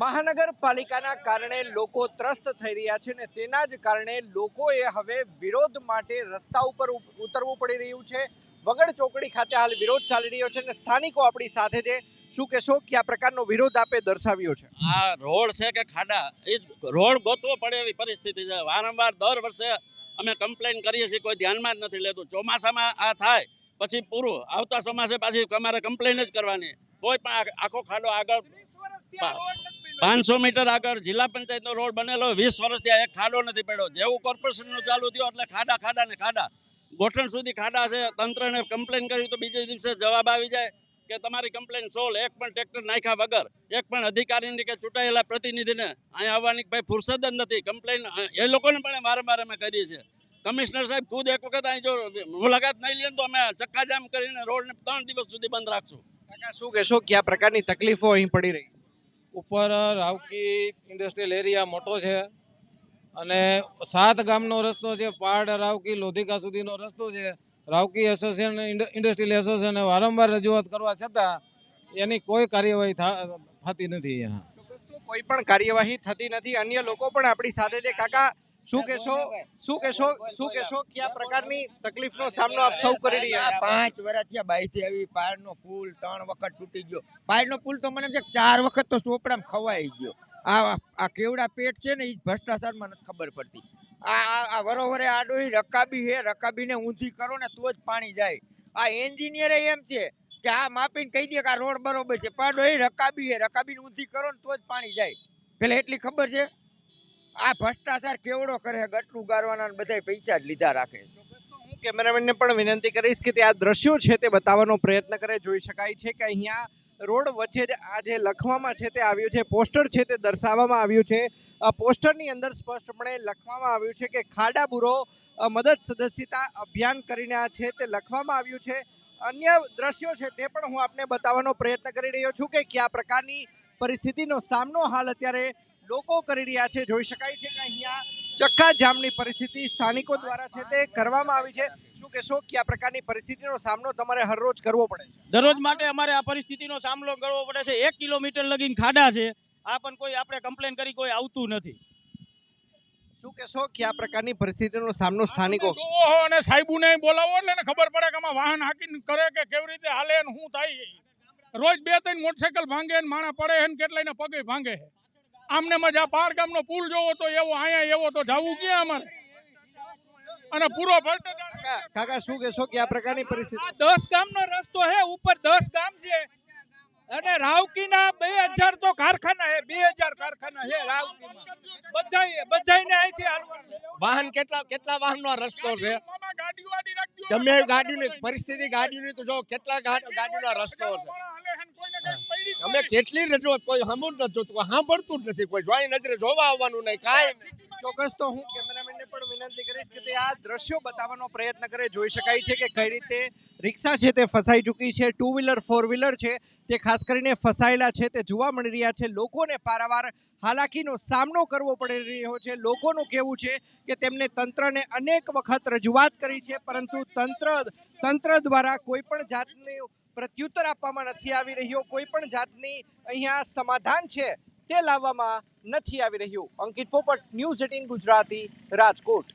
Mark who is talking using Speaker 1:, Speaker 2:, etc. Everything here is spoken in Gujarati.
Speaker 1: મહાનગરપાલિકાના કારણે લોકો ત્રસ્ત થઈ રહ્યા છે ને તેના જ કારણે લોકોએ હવે વિરોધ માટે રસ્તા ઉપર ઉતરવું પડી રહ્યું છે। વગડ ચોકડી ખાતે હાલ વિરોધ ચાલી રહ્યો છે અને સ્થાનિકો આપણી સાથે છે। શું કહેશો કે આ પ્રકારનો વિરોધ આપે દર્શાવ્યો છે?
Speaker 2: આ રોડ છે કે ખાડા, એ જ રોડ ગોતવો પડે એવી પરિસ્થિતિ છે। વારંવાર દર વર્ષે અમે કમ્પ્લેન કરીએ છીએ, કોઈ ધ્યાનમાં જ નથી લેતું। ચોમાસામાં આ થાય પછી પૂરું, આવતા ચોમાસે પાછી અમારે કમ્પ્લેન જ કરવાની। કોઈ પણ આખો ખાડો આગળ 500 મીટર આગળ જિલ્લા પંચાયતનો રોડ બનેલો 20 વર્ષથી એક ખાડો નથી પડ્યો। જેવું કોર્પોરેશનનું ચાલુ થયું એટલે ખાડા ખાડા ને ખાડા, ગોઠણ સુધી ખાડા છે। તંત્રને કમ્પ્લેન કર્યું તો બીજે દિવસે જવાબ આવી જાય કે તમારી કમ્પ્લેન સોલ્વ। એક પણ ટ્રેક્ટર નાખ્યા વગર, એક પણ અધિકારીની કે ચૂંટાયેલા પ્રતિનિધિને અહીંયા આવવાની ભાઈ ફુરસદ જ નથી। કમ્પ્લેન એ લોકોને પણ વારંવાર અમે કરીએ છીએ। કમિશનર સાહેબ ખુદ એક વખત અહીં જો મુલાકાત નહીં લે તો અમે ચક્કાજામ કરીને રોડને 3 દિવસ સુધી બંધ રાખશું।
Speaker 1: કાકા શું કહેશો કે આ પ્રકારની તકલીફો અહીં પડી રહી?
Speaker 3: ઉપર રાવકી ઇન્ડસ્ટ્રીયલ એરિયા મોટો છે અને 7 ગામનો રસ્તો છે। પાડ રાવકી લોધિકા સુધીનો રસ્તો છે। રાવકી એસોસિએશન ઇન્ડસ્ટ્રીયલ એસોસિએશને વારંવાર રજૂઆત કરવા છતાં એની કોઈ કાર્યવાહી થતી નથી। અહીંયા
Speaker 1: કોઈ પણ કાર્યવાહી થતી નથી। અન્ય લોકો પણ આપણી સાથે છે। કાકા શું કહેશો કે આ પ્રકારની તકલીફનો સામનો આપ સૌ કરી રહ્યા?
Speaker 4: 5 વર્ષથી બાઈથી આવી પાડનો પુલ 3 વખત તૂટી ગયો। પાડનો પુલ તો મને 4 વખત તો ચોપડામાં ખવાઈ ગયો। આ કેવડા પેટ છે ને એ ભ્રષ્ટાચારમાં નથી ખબર પડતી। આ વરોવરે આડોઈ રકાબી છે, રકાબીને ઊંધી કરો ને તો જ પાણી જાય। આ એન્જિનિયરે એમ છે કે આ માપીને કહી દે કે આ રોડ બરોબર છે, પાડો એ રકાબી છે, રકાબીને ઊંધી કરો ને તો જ પાણી જાય। પેલા એટલી ખબર છે? આ ભ્રષ્ટાચાર કેવડો કરે, ગટરું ગારવાના બધા પૈસા જ લીધા રાખે।
Speaker 1: હું કેમેરામેનને પણ વિનંતી કરીશ કે તે આ દ્રશ્યો છે તે બતાવવાનો પ્રયત્ન કરે। જોઈ શકાય છે કે અહીંયા રોડ વચ્ચે જ આ જે લખવામાં છે તે આવ્યું છે, પોસ્ટર છે તે દર્શાવવામાં આવ્યું છે। આ પોસ્ટરની અંદર સ્પષ્ટપણે લખવામાં આવ્યું છે કે ખાડા બુરો મદદ સદસ્યતા અભિયાન કરીને આ છે તે લખવામાં આવ્યું છે। અન્ય દ્રશ્યો છે તે પણ હું આપને બતાવવાનો પ્રયત્ન કરી રહ્યો છું કે કયા પ્રકારની પરિસ્થિતિનો સામનો હાલ અત્યારે લોકો કરી રહ્યા છે। જોઈ શકાય છે કે અહીંયા ચક્કાજામની પરિસ્થિતિ સ્થાનિકો દ્વારા છે તે કરવામાં આવી છે। શું કહેશો કે આ પ્રકારની પરિસ્થિતિનો સામનો તમારે હરરોજ કરવો પડે છે?
Speaker 5: દરરોજ માટે અમારે આ પરિસ્થિતિનો સામનો કરવો પડે છે। 1 કિલોમીટર લગીને ખાડા છે, આ પણ કોઈ આપણે કમ્પ્લેન કરી કોઈ આવતું નથી।
Speaker 1: શું કહેશો કે આ પ્રકારની પરિસ્થિતિનો સામનો સ્થાનિકો
Speaker 6: અને સાહેબુને બોલાવો એટલે એને ખબર પડે કે આમાં વાહન હાકીને કરે કે કેવી રીતે હાલે ને શું થાય। રોજ 2-3 મોટરસાયકલ ભાંગે ને માણા પડે છે ને કેટલાયના પગે ભાંગે છે। આમને મજા પાર ગામનો પુલ જોવો તો એવો, અહીંયા એવો તો જવું ક્યાં અમારે? અને પૂરો ભ્રષ્ટાચાર।
Speaker 1: કાકા શું કહેશો કે આ પ્રકારની પરિસ્થિતિ?
Speaker 5: 10 ગામનો રસ્તો છે, ઉપર 10 ગામ છે અને રાવકીના 2000 તો કારખાના છે, 2000 કારખાના છે રાવકીમાં। બધાયને અહીંથી હાલવાનું
Speaker 7: વાહન કેટલા વાહનનો રસ્તો છે? તમે ગાડીની પરિસ્થિતિ, ગાડીની તો જો કેટલા ગાડીનો રસ્તો છે। અમે કેટલી રજૂઆત, કોઈ સાંભળતું નથી, કોઈ સાંભળતું જ નથી, કોઈ જોઈ નજરે જોવા આવવાનું નહીં, કાંઈ નહીં।
Speaker 1: ચોક્કસ તો હું કેમેરામેનને પણ વિનંતી કરીશ કે તે આ દ્રશ્યો બતાવવાનો પ્રયત્ન કરે। જોઈ શકાય છે કે કઈ રીતે રિક્ષા છે તે ફસાઈ ચૂકી છે, 2 વ્હીલર 4 વ્હીલર છે તે ખાસ કરીને ફસાયેલા છે તે જોવા મળી રહ્યા છે। લોકોને પારાવાર હાલાકીનો સામનો કરવો પડી રહ્યો છે। લોકોનું કહેવું છે કે તેમને તંત્રને અનેક વખત રજૂઆત કરી છે, પરંતુ તંત્ર દ્વારા કોઈ પણ જાતની પ્રત્યુત્તર આપવામાં નથી આવી રહ્યો। કોઈ પણ જાતની અહીંયા સમાધાન છે તે લાવવામાં નથી આવી રહ્યું। અંકિત પોપટ, ન્યૂઝ 18 ગુજરાતી, રાજકોટ।